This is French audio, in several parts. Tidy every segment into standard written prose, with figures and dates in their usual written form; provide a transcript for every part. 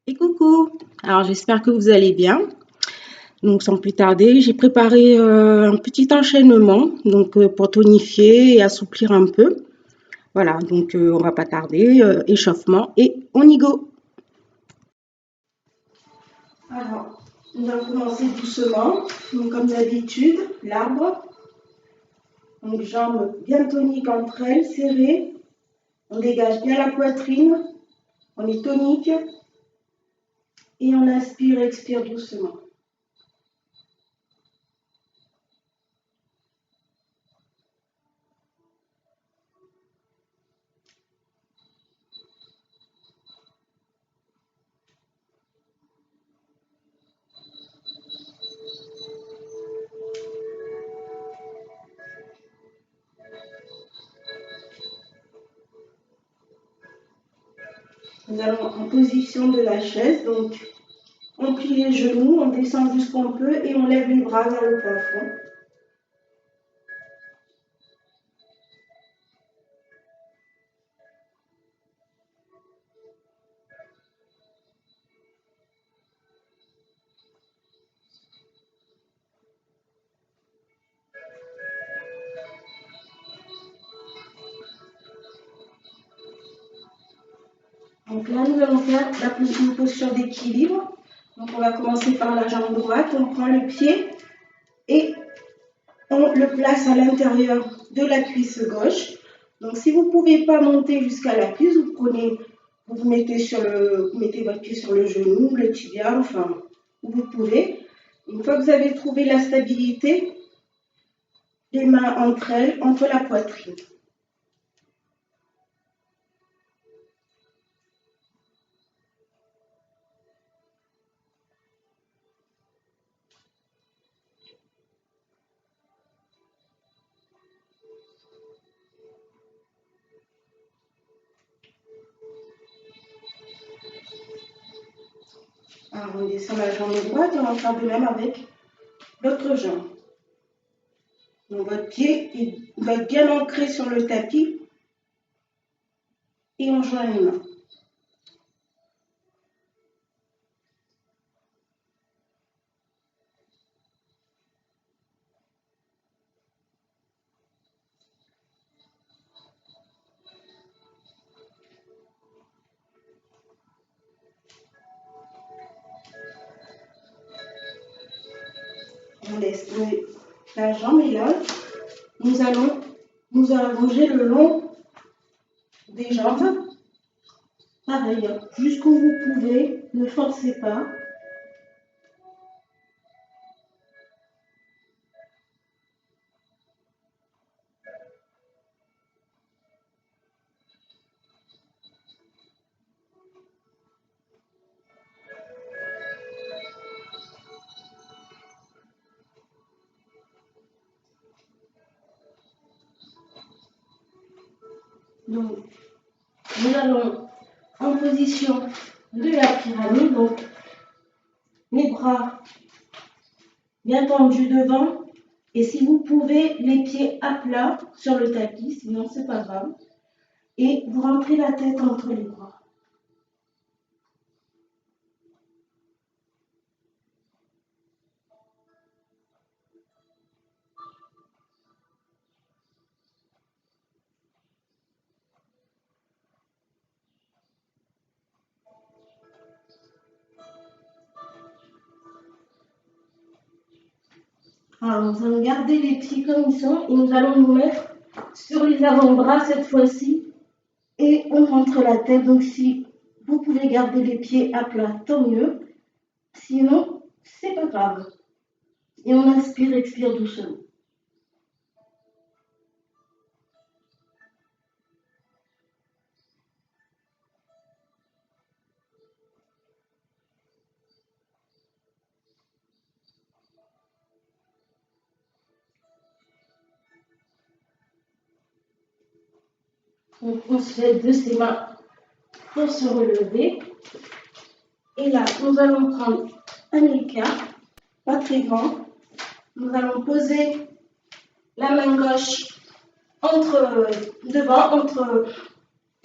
Et coucou! Alors j'espère que vous allez bien. Donc sans plus tarder, j'ai préparé un petit enchaînement pour tonifier et assouplir un peu. Voilà, on va pas tarder, échauffement et on y go! Alors, nous allons commencer doucement, donc, comme d'habitude, l'arbre. Donc jambes bien toniques entre elles, serrées. On dégage bien la poitrine, on est tonique et on inspire, expire doucement. Nous allons en position de la chaise, donc on plie les genoux, on descend jusqu'on peut et on lève les bras vers le plafond. Donc là, nous allons faire une posture d'équilibre. Donc on va commencer par la jambe droite, on prend le pied et on le place à l'intérieur de la cuisse gauche. Donc si vous ne pouvez pas monter jusqu'à la cuisse, vous mettez votre pied sur le genou, le tibia, enfin, où vous pouvez. Une fois que vous avez trouvé la stabilité, les mains entre elles, entre la poitrine. Alors, on descend la jambe droite et on va faire de même avec l'autre jambe. Donc, votre pied va être bien ancré sur le tapis et on joint les mains. On laisse la jambe et là, nous allons nous allonger le long des jambes. Pareil, jusqu'où vous pouvez, ne forcez pas. Donc, nous allons en position de la pyramide, donc les bras bien tendus devant. Et si vous pouvez, les pieds à plat sur le tapis, sinon c'est pas grave. Et vous rentrez la tête entre les bras. Alors, nous allons garder les pieds comme ils sont et nous allons nous mettre sur les avant-bras cette fois-ci et on rentre la tête. Donc, si vous pouvez garder les pieds à plat, tant mieux. Sinon, c'est pas grave. Et on inspire, expire doucement. Donc, on se fait de ses mains pour se relever. Et là, nous allons prendre un écart, pas très grand. Nous allons poser la main gauche devant, entre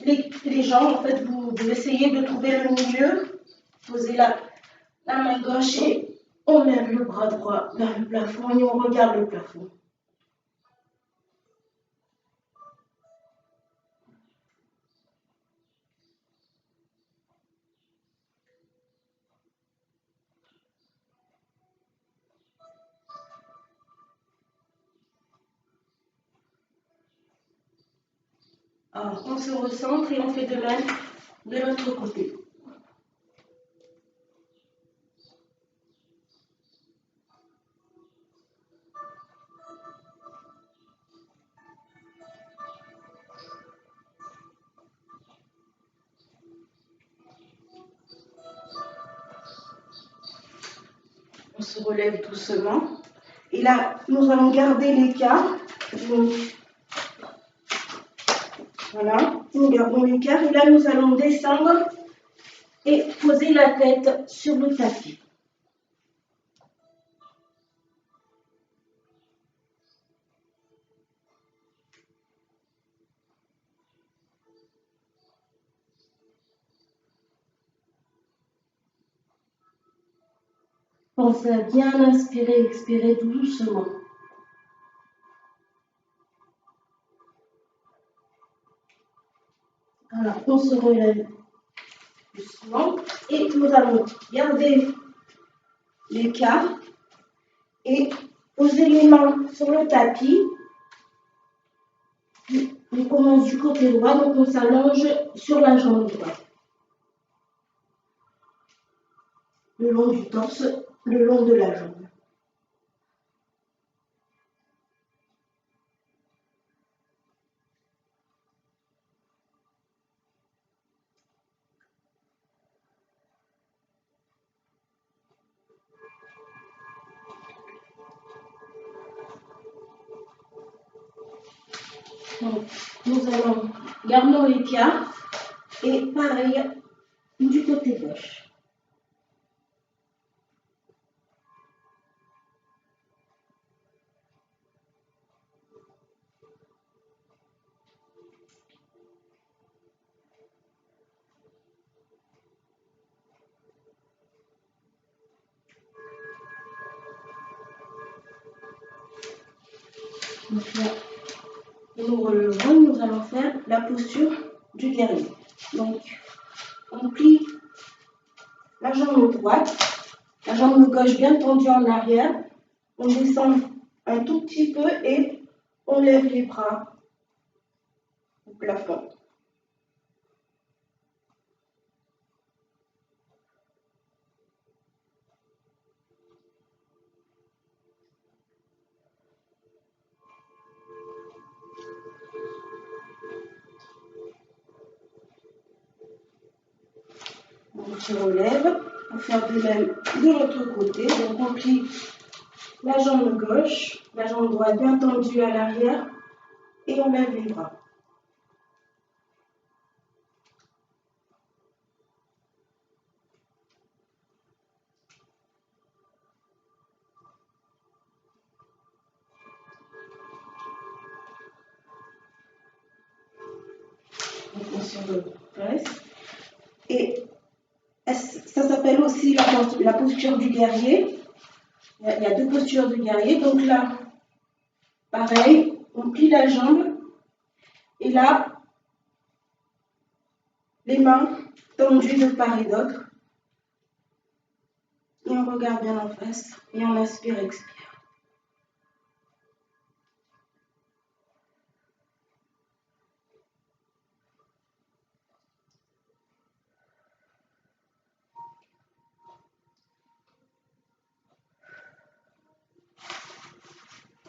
les jambes. En fait, vous essayez de trouver le milieu Posez la main gauche et on lève le bras droit vers le plafond et on regarde le plafond. Alors, on se recentre et on fait de même de l'autre côté. On se relève doucement. Et là, nous allons garder l'écart. Donc, voilà, nous gardons l'écart. Et là, nous allons descendre et poser la tête sur le tapis. Pensez à bien inspirer, expirer doucement. Alors, on se relève doucement et nous allons garder l'écart et poser les mains sur le tapis. On commence du côté droit, donc on s'allonge sur la jambe droite. Le long du torse, le long de la jambe. Donc, nous allons garder l'écart et pareil du côté gauche. Donc là, nous relevons, nous allons faire la posture du guerrier. Donc, on plie la jambe droite, la jambe gauche bien tendue en arrière. On descend un tout petit peu et on lève les bras au plafond. On se relève pour faire de même de l'autre côté. Donc on plie la jambe gauche, la jambe droite bien tendue à l'arrière et on lève les bras. Donc on se redresse. Et ça s'appelle aussi la posture du guerrier. Il y a deux postures du guerrier. Donc là, pareil, on plie la jambe. Et là, les mains tendues de part et d'autre. Et on regarde bien en face. Et on inspire, expire.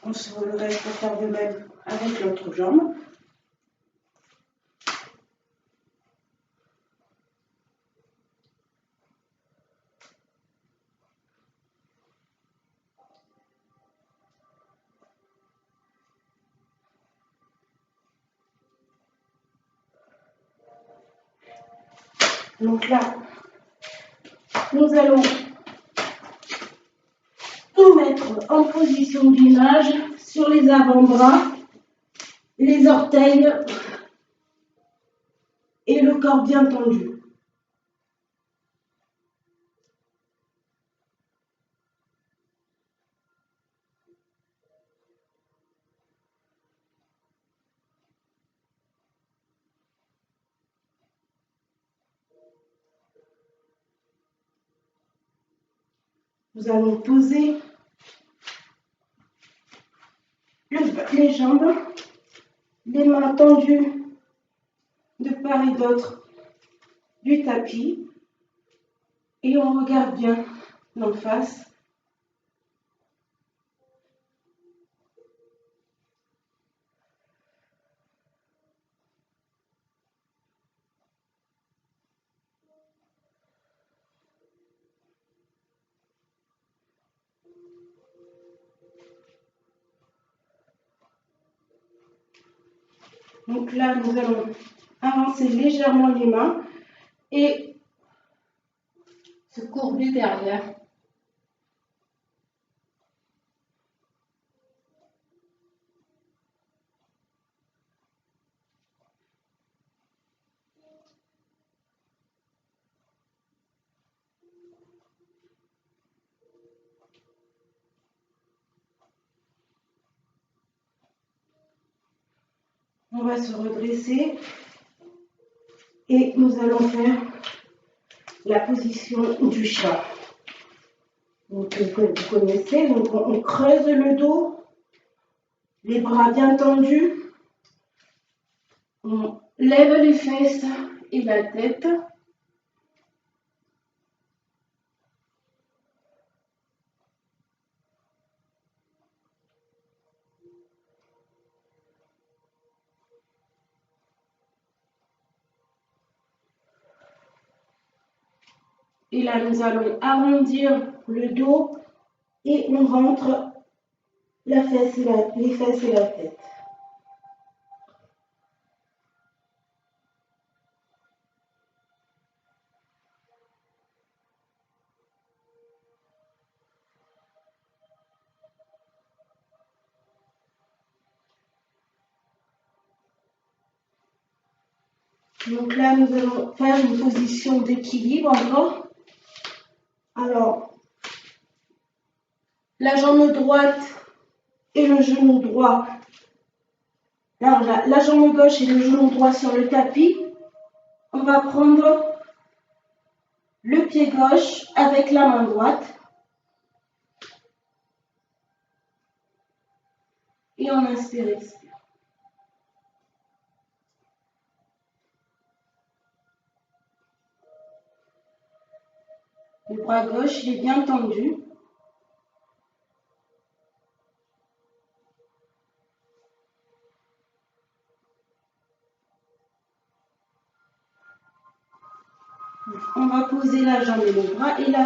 On se relève pour faire de même avec l'autre jambe. Donc là, nous allons nous mettre en position d'image sur les avant-bras, les orteils et le corps bien tendu. Nous allons poser les jambes, les mains tendues de part et d'autre du tapis et on regarde bien en face. Donc là, nous allons avancer légèrement les mains et se courber derrière. On va se redresser et nous allons faire la position du chat. Donc, vous connaissez, donc on creuse le dos, les bras bien tendus, on lève les fesses et la tête. Et là, nous allons arrondir le dos et on rentre les fesses et la tête. Donc là, nous allons faire une position d'équilibre encore. Alors, la jambe droite et le genou droit. Alors, la jambe gauche et le genou droit sur le tapis. On va prendre le pied gauche avec la main droite. Et on inspire, expire. Le bras gauche, il est bien tendu. On va poser la jambe et le bras. Et là,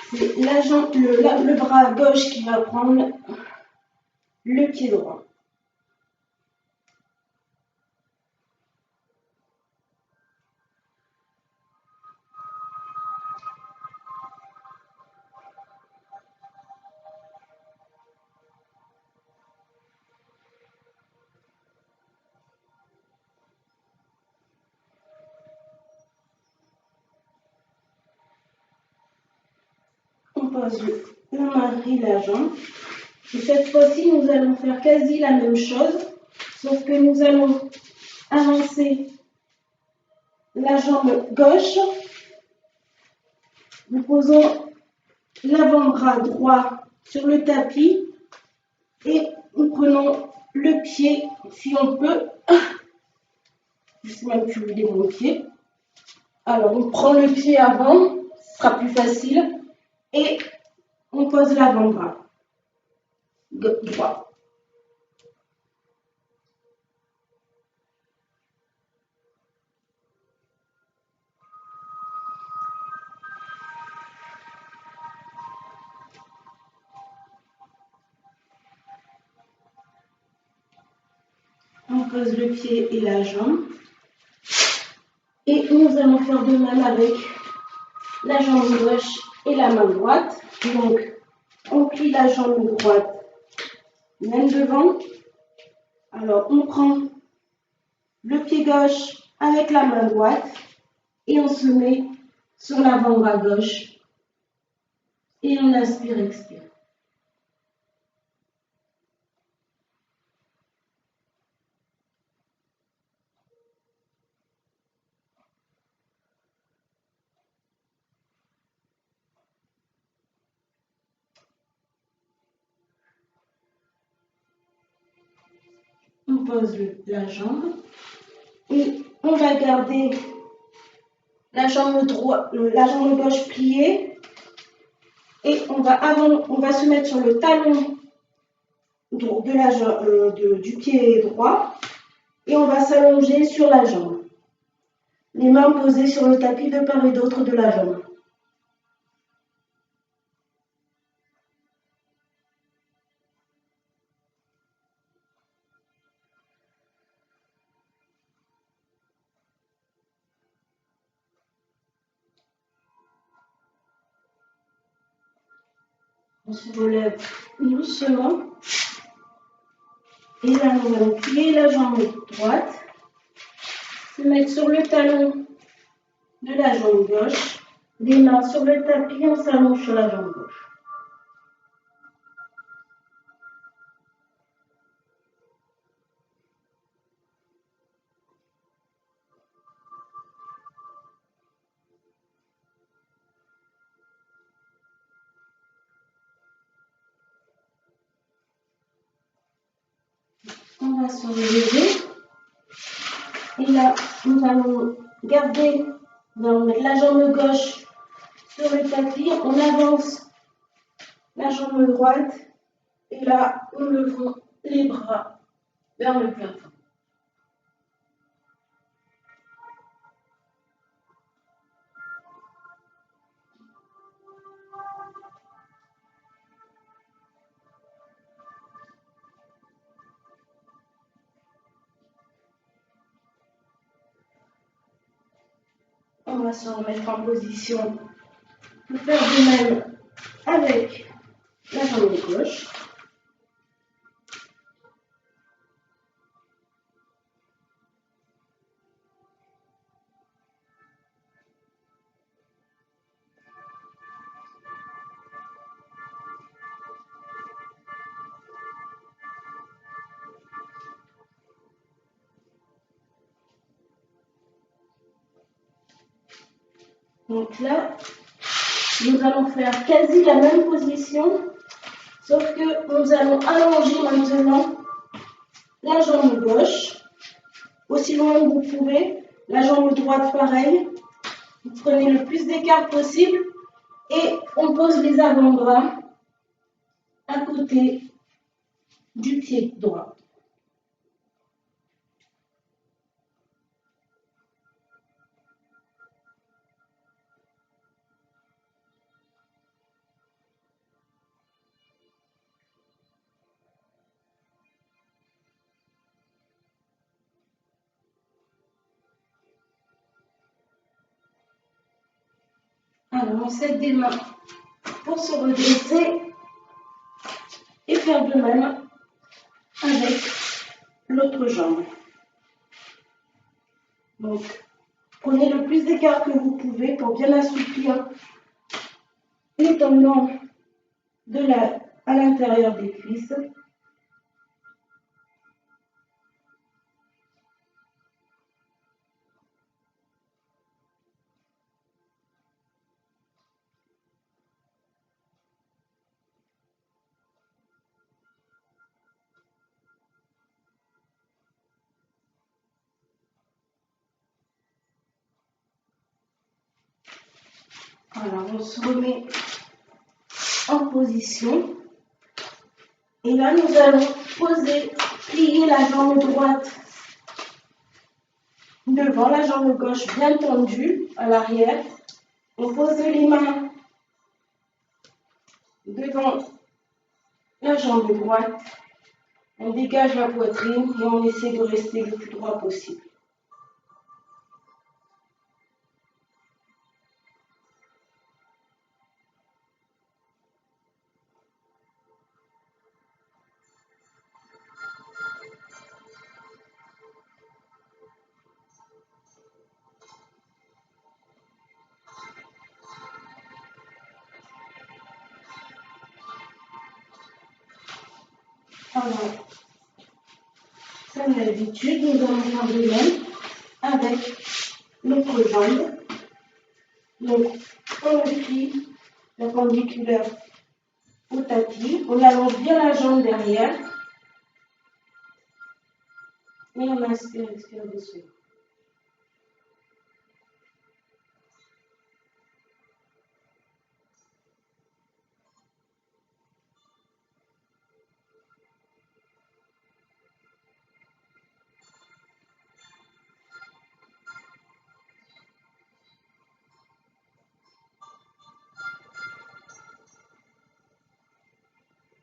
c'est le bras gauche qui va prendre le pied droit. On pose la main et la jambe. Et cette fois-ci, nous allons faire quasi la même chose, sauf que nous allons avancer la jambe gauche. Nous posons l'avant-bras droit sur le tapis et nous prenons le pied, si on peut. Je ne sais même plus où il est mon pied. Alors, on prend le pied avant, ce sera plus facile. Et on pose l'avant-bras droit. On pose le pied et la jambe. Et nous allons faire de même avec la jambe gauche et la main droite. Donc, on plie la jambe droite, même devant. Alors, on prend le pied gauche avec la main droite et on se met sur l'avant-bras gauche. Et on inspire, expire. on pose la jambe et on va garder la jambe gauche pliée et on va se mettre sur le talon du pied droit et on va s'allonger sur la jambe. Les mains posées sur le tapis de part et d'autre de la jambe. On se relève doucement. Et là, nous allons plier la jambe droite, se mettre sur le talon de la jambe gauche, les mains sur le tapis, on s'allonge sur la jambe gauche. On va se relever. Et là, nous allons mettre la jambe gauche sur le tapis. On avance la jambe droite. Et là, nous levons les bras vers le plafond. On va se remettre en position pour faire de même avec la jambe gauche. Donc là, nous allons faire quasi la même position, sauf que nous allons allonger maintenant la jambe gauche, aussi loin que vous pouvez, la jambe droite pareil. Vous prenez le plus d'écart possible et on pose les avant-bras à côté du pied droit. Alors, on s'aide des mains pour se redresser et faire de même avec l'autre jambe. Donc, prenez le plus d'écart que vous pouvez pour bien assouplir les tendons à l'intérieur des cuisses. Alors, on se remet en position. Et là, nous allons plier la jambe droite devant, la jambe gauche bien tendue à l'arrière. On pose les mains devant la jambe droite. On dégage la poitrine et on essaie de rester le plus droit possible. Alors, comme d'habitude, nous allons faire de même avec l'autre jambe. Donc, on plie perpendiculaire au tapis. On allonge bien la jambe derrière. Et on inspire, expire doucement.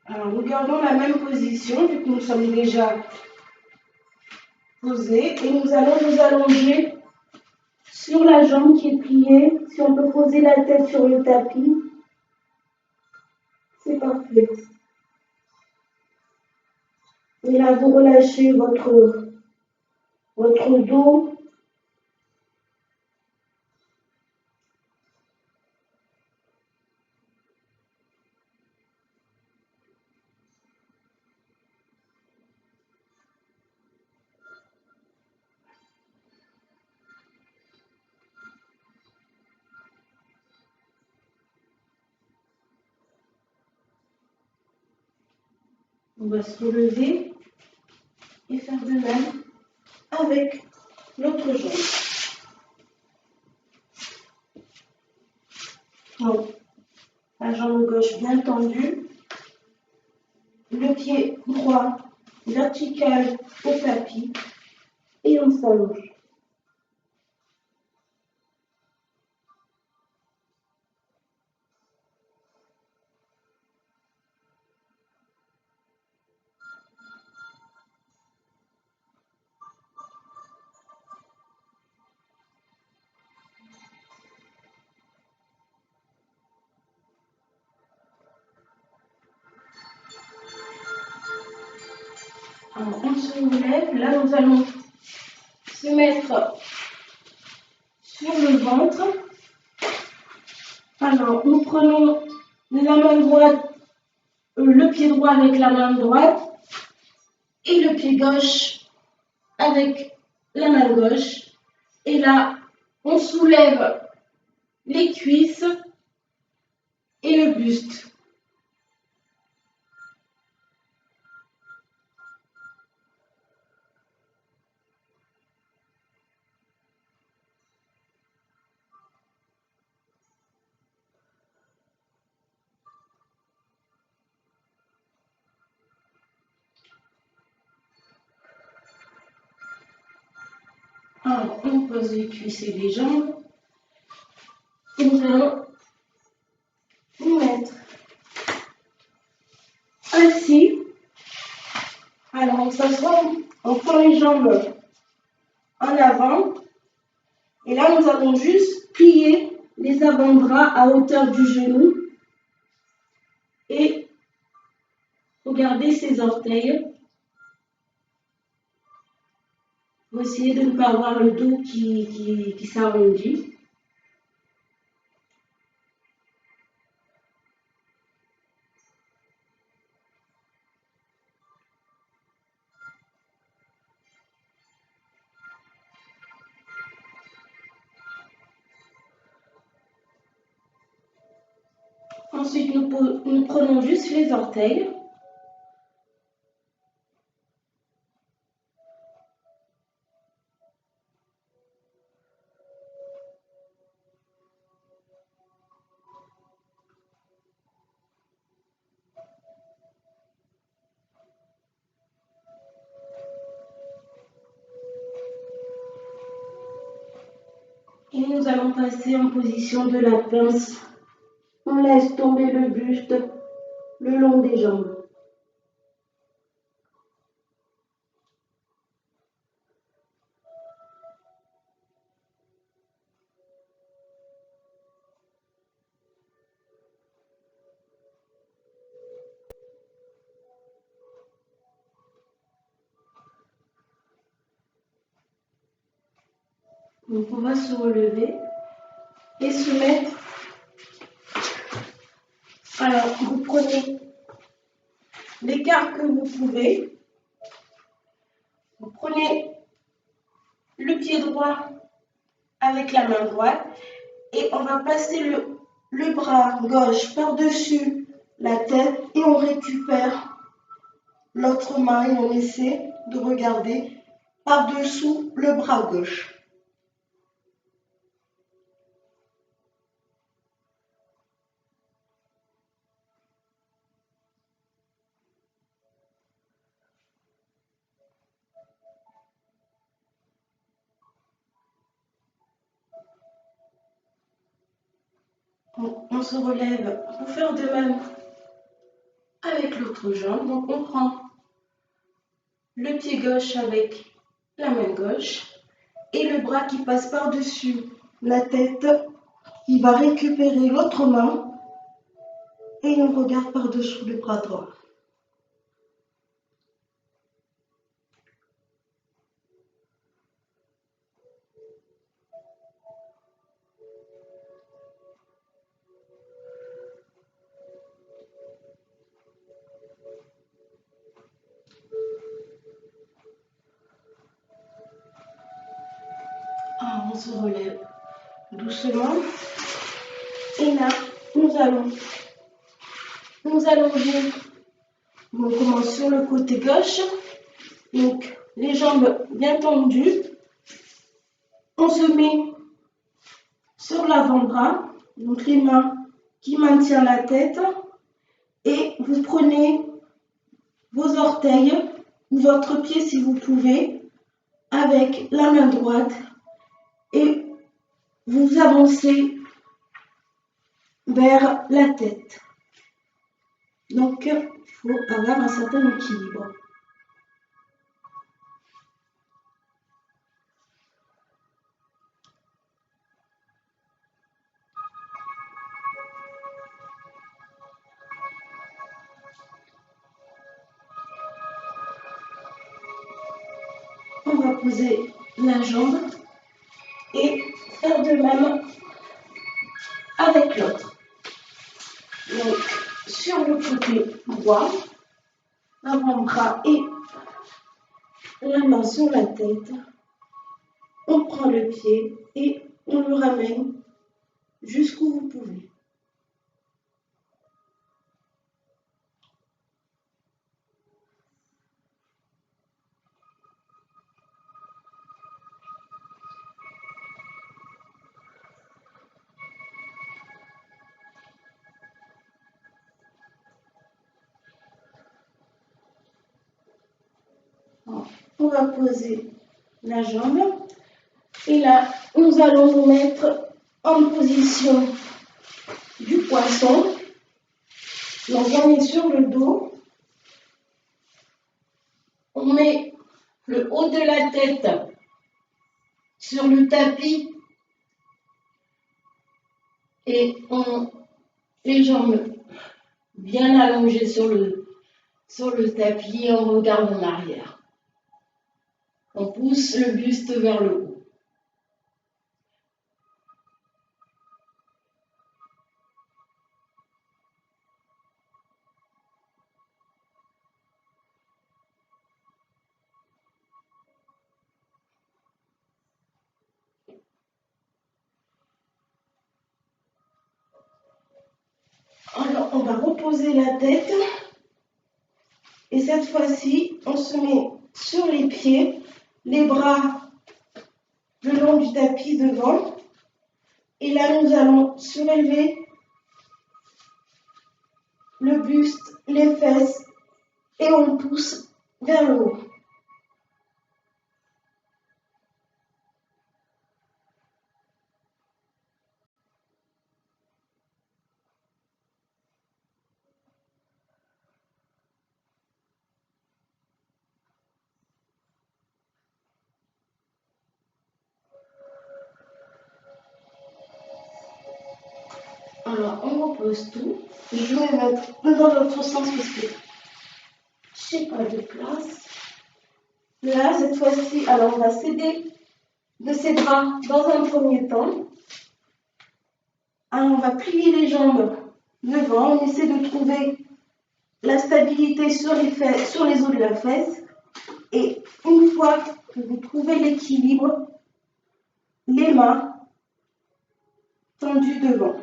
Alors, nous gardons la même position vu que nous sommes déjà posés et nous allons nous allonger sur la jambe qui est pliée. Si on peut poser la tête sur le tapis, c'est parfait. Et là, vous relâchez votre dos. On va se relever et faire de même avec l'autre jambe. Donc, la jambe gauche bien tendue, le pied droit vertical au tapis et on s'allonge. Alors, on se relève. Là, nous allons se mettre sur le ventre. Alors, nous prenons la main droite, le pied droit avec la main droite et le pied gauche avec la main gauche. Et là, on soulève les cuisses et le buste. Alors, on pose les cuisses et les jambes. Et nous allons nous mettre assis. Alors, on s'assoit, on prend les jambes en avant. Et là, nous allons juste plier les avant-bras à hauteur du genou. Et regardez ses orteils. Vous essayez de ne pas avoir le dos qui s'arrondit. Ensuite, nous prenons juste les orteils. Et nous allons passer en position de la pince. On laisse tomber le buste le long des jambes. Donc on va se relever et se mettre. Alors vous prenez l'écart que vous pouvez. Vous prenez le pied droit avec la main droite et on va passer le bras gauche par-dessus la tête et on récupère l'autre main et on essaie de regarder par-dessous le bras gauche. On se relève pour faire de même avec l'autre jambe. Donc on prend le pied gauche avec la main gauche et le bras qui passe par-dessus la tête qui va récupérer l'autre main et on regarde par-dessous le bras droit. On se relève doucement et là nous allons venir. On commence sur le côté gauche, donc les jambes bien tendues. On se met sur l'avant-bras, donc les mains qui maintiennent la tête et vous prenez vos orteils ou votre pied si vous pouvez avec la main droite et vous avancez vers la tête. Donc, il faut avoir un certain équilibre. On va poser la jambe et faire de même avec l'autre. Donc, sur le côté droit, l'avant-bras et la main sur la tête, on prend le pied et on le ramène jusqu'où vous pouvez. On va poser la jambe et là, nous allons nous mettre en position du poisson. Donc, on est sur le dos. On met le haut de la tête sur le tapis et les jambes bien allongées sur le tapis et on regarde en arrière. On pousse le buste vers le haut. Alors, on va reposer la tête et cette fois-ci, on se met sur les pieds, les bras le long du tapis devant. Et là, nous allons surélever le buste, les fesses et on pousse vers le haut. Alors, on repose tout. Je vais mettre dans l'autre sens parce que je n'ai pas de place. Là, cette fois-ci, alors on va s'aider de ses bras dans un premier temps. Alors, on va plier les jambes devant. On essaie de trouver la stabilité sur les os de la fesse. Et une fois que vous trouvez l'équilibre, les mains tendues devant.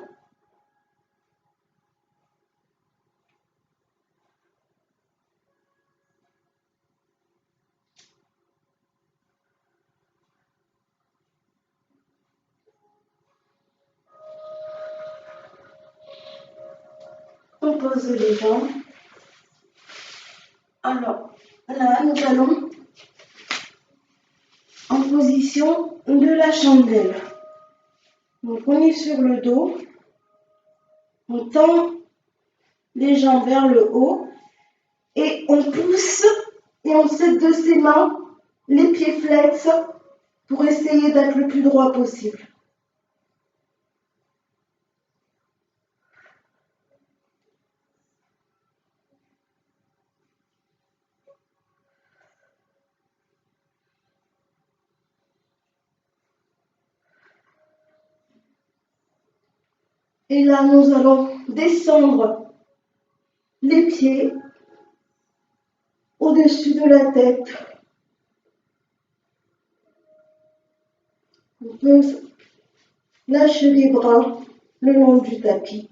on pose les jambes. Alors, là, nous allons en position de la chandelle. Donc, on est sur le dos. On tend les jambes vers le haut et on pousse et on set de ses mains les pieds flex pour essayer d'être le plus droit possible. Et là, nous allons descendre les pieds au-dessus de la tête. On peut lâcher les bras le long du tapis.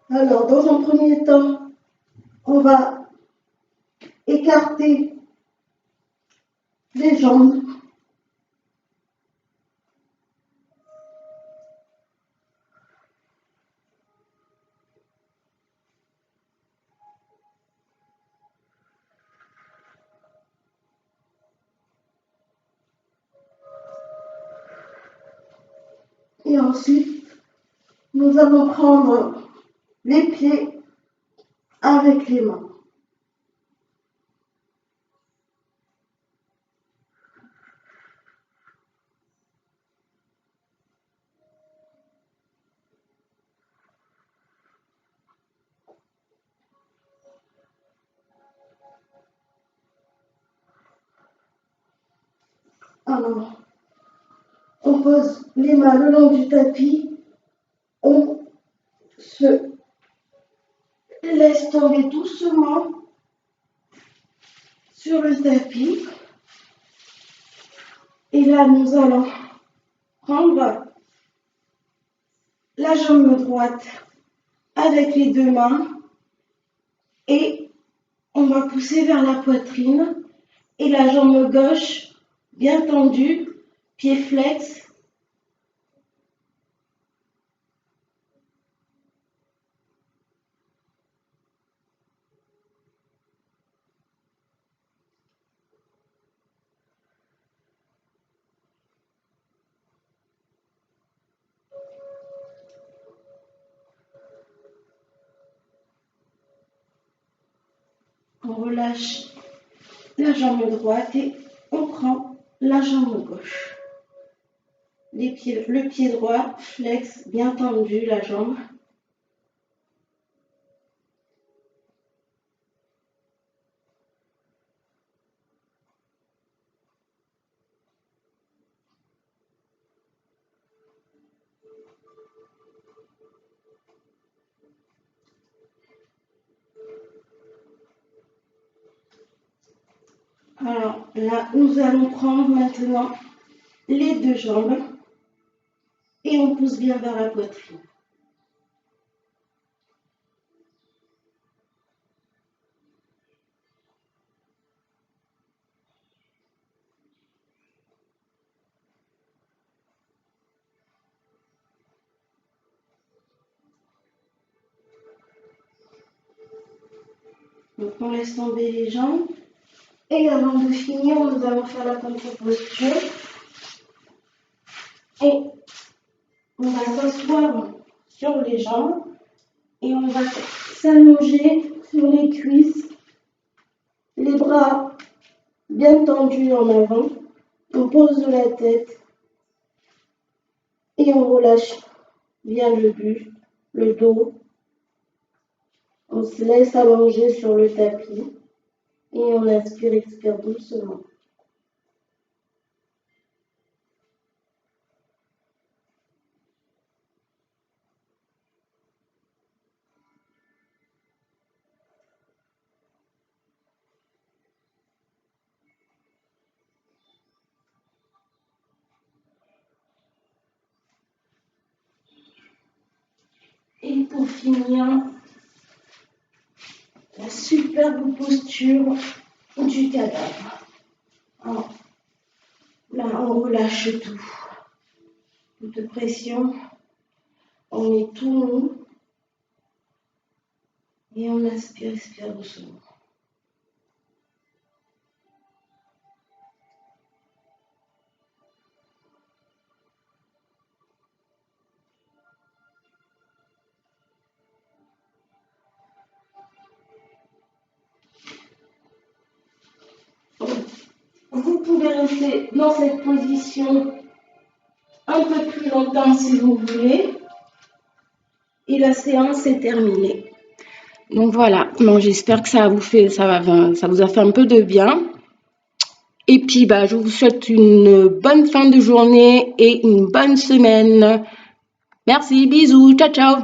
Alors, dans un premier temps, on va écarter les jambes. Et ensuite, nous allons prendre les pieds avec les mains. Alors, on pose les mains le long du tapis, on se laisse tomber doucement sur le tapis. Et là, nous allons prendre la jambe droite avec les deux mains et on va pousser vers la poitrine et la jambe gauche bien tendue, pied flex. On relâche la jambe droite et on prend la jambe gauche. Le pied droit flex, bien tendu la jambe. Alors là, nous allons prendre maintenant les deux jambes et on pousse bien vers la poitrine. Donc on laisse tomber les jambes. Et avant de finir, nous allons faire la contre-posture. Et on va s'asseoir sur les jambes et on va s'allonger sur les cuisses, les bras bien tendus en avant. On pose la tête et on relâche bien le buste, le dos. On se laisse allonger sur le tapis et on inspire, expire doucement. Et pour finir, la superbe posture du cadavre. Alors, là, on relâche tout. Toute pression. On met tout mou. Et on inspire, expire doucement. Vous pouvez rester dans cette position un peu plus longtemps si vous voulez. Et la séance est terminée. Donc voilà, bon, j'espère que ça vous a fait un peu de bien. Et puis je vous souhaite une bonne fin de journée et une bonne semaine. Merci, bisous, ciao ciao.